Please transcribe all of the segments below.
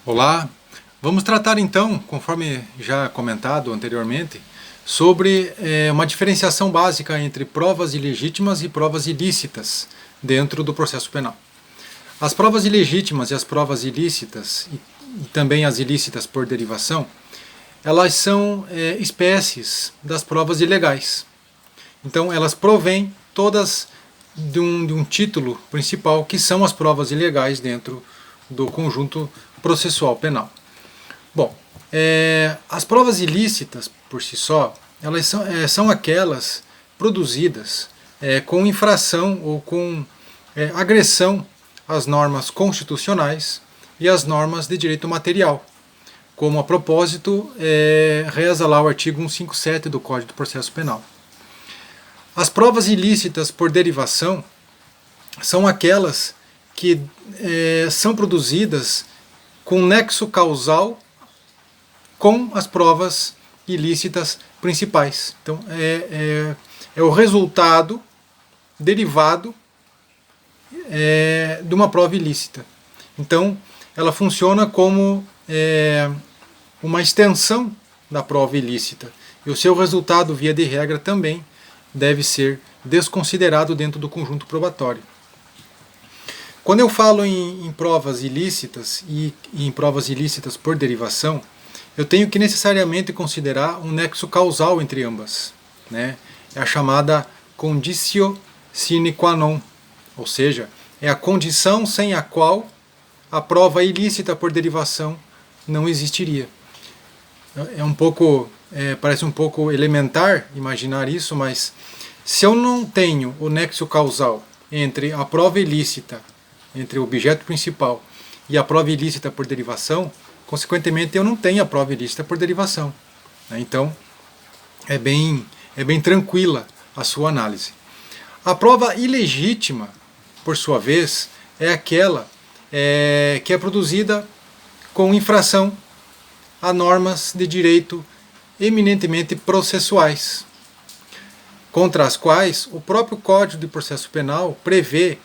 Olá, vamos tratar então, conforme já comentado anteriormente, sobre uma diferenciação básica entre provas ilegítimas e provas ilícitas dentro do processo penal. As provas ilegítimas e as provas ilícitas, e também as ilícitas por derivação, elas são espécies das provas ilegais. Então elas provêm todas de um título principal, que são as provas ilegais dentro do conjunto processual penal. Bom, as provas ilícitas, por si só, elas são aquelas produzidas com infração ou com agressão às normas constitucionais e às normas de direito material. Como a propósito, reza lá o artigo 157 do Código do Processo Penal. As provas ilícitas por derivação são aquelas que são produzidas com nexo causal com as provas ilícitas principais. Então, é o resultado derivado de uma prova ilícita. Então, ela funciona como uma extensão da prova ilícita. E o seu resultado, via de regra, também deve ser desconsiderado dentro do conjunto probatório. Quando eu falo em provas ilícitas e em provas ilícitas por derivação, eu tenho que necessariamente considerar um nexo causal entre ambas, né? É a chamada conditio sine qua non, ou seja, é a condição sem a qual a prova ilícita por derivação não existiria. Parece um pouco elementar imaginar isso, mas se eu não tenho o nexo causal entre a prova ilícita, entre o objeto principal e a prova ilícita por derivação, consequentemente eu não tenho a prova ilícita por derivação. Então é bem tranquila a sua análise. A prova ilegítima, por sua vez, é aquela que é produzida com infração a normas de direito eminentemente processuais, contra as quais o próprio Código de Processo Penal prevê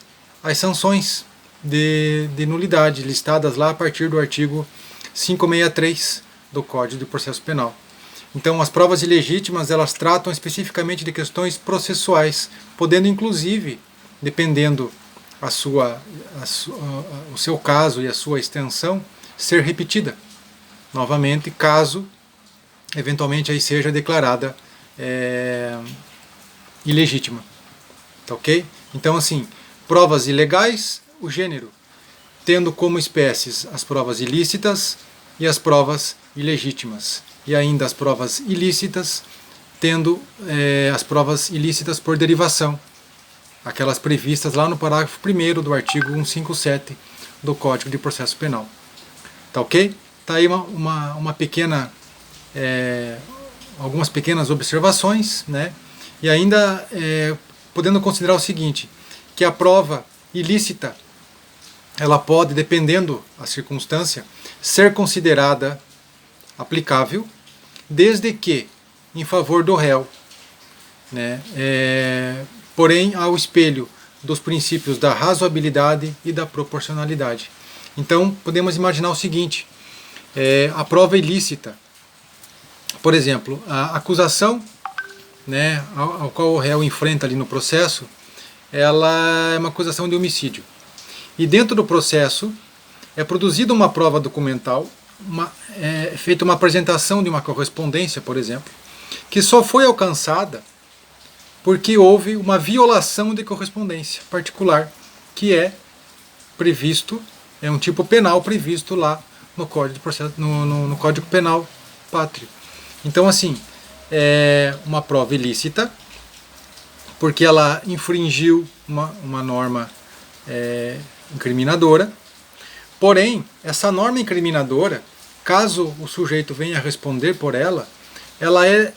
as sanções de nulidade, listadas lá a partir do artigo 563 do Código de Processo Penal. Então, as provas ilegítimas, elas tratam especificamente de questões processuais, podendo inclusive, dependendo o seu caso e a sua extensão, ser repetida novamente, caso eventualmente aí seja declarada ilegítima. Tá ok? Então, assim, provas ilegais, o gênero, tendo como espécies as provas ilícitas e as provas ilegítimas. E ainda as provas ilícitas, tendo as provas ilícitas por derivação, aquelas previstas lá no parágrafo 1º do artigo 157 do Código de Processo Penal. Tá ok? Tá aí uma pequena, algumas pequenas observações, né? E ainda podendo considerar o seguinte, que a prova ilícita, ela pode, dependendo da circunstância, ser considerada aplicável, desde que em favor do réu, né? Porém ao espelho dos princípios da razoabilidade e da proporcionalidade. Então podemos imaginar o seguinte, a prova ilícita, por exemplo, a acusação, né, ao qual o réu enfrenta ali no processo, ela é uma acusação de homicídio. E dentro do processo é produzida uma prova documental, feita uma apresentação de uma correspondência, por exemplo, que só foi alcançada porque houve uma violação de correspondência particular, que é previsto, é um tipo penal previsto lá no Código de Processo, no Código Penal Pátrio. Então, assim, é uma prova ilícita, porque ela infringiu uma norma incriminadora. Porém, essa norma incriminadora, caso o sujeito venha a responder por ela, ela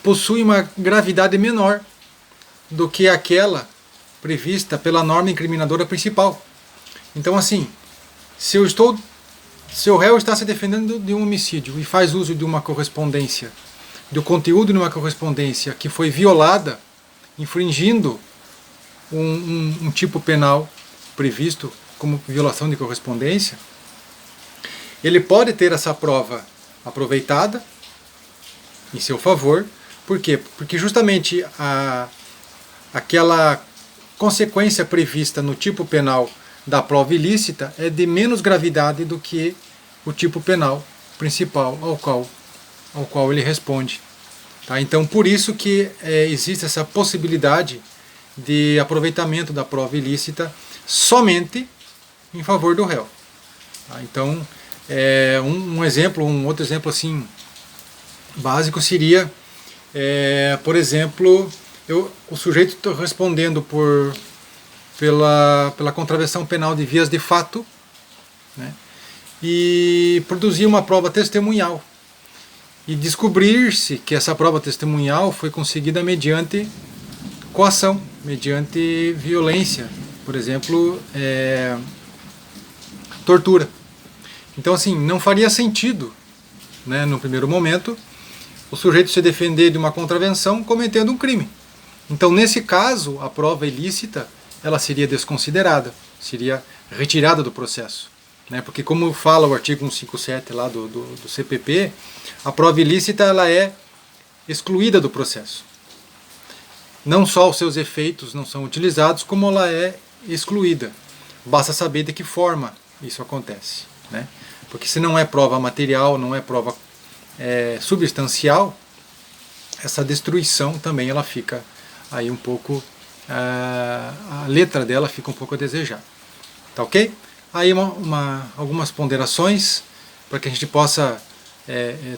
possui uma gravidade menor do que aquela prevista pela norma incriminadora principal. Então, assim, se o réu está se defendendo de um homicídio e faz uso de uma correspondência, do conteúdo de uma correspondência que foi violada, infringindo um tipo penal previsto como violação de correspondência, ele pode ter essa prova aproveitada em seu favor. Por quê? Porque justamente aquela consequência prevista no tipo penal da prova ilícita é de menos gravidade do que o tipo penal principal ao qual ele responde. Tá? Então, por isso que existe essa possibilidade de aproveitamento da prova ilícita somente em favor do réu. Tá? Então, um outro exemplo assim básico seria, por exemplo, o sujeito está respondendo pela contravenção penal de vias de fato, né, e produzir uma prova testemunhal. E descobrir-se que essa prova testemunhal foi conseguida mediante coação, mediante violência, por exemplo, tortura. Então, assim, não faria sentido, né, no primeiro momento, o sujeito se defender de uma contravenção cometendo um crime. Então, nesse caso, a prova ilícita ela seria desconsiderada, seria retirada do processo. Né? Porque, como fala o artigo 157 lá do CPP, a prova ilícita ela é excluída do processo. Não só os seus efeitos não são utilizados, como ela é excluída. Basta saber de que forma isso acontece. Né? Porque se não é prova material, não é prova substancial, essa destruição também ela fica aí um pouco, a letra dela fica um pouco a desejar. Tá ok? Aí algumas ponderações para que a gente possa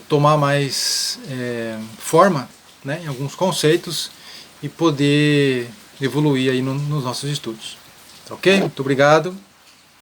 tomar mais forma, né, em alguns conceitos e poder evoluir aí nos nossos estudos. Tá ok? Muito obrigado.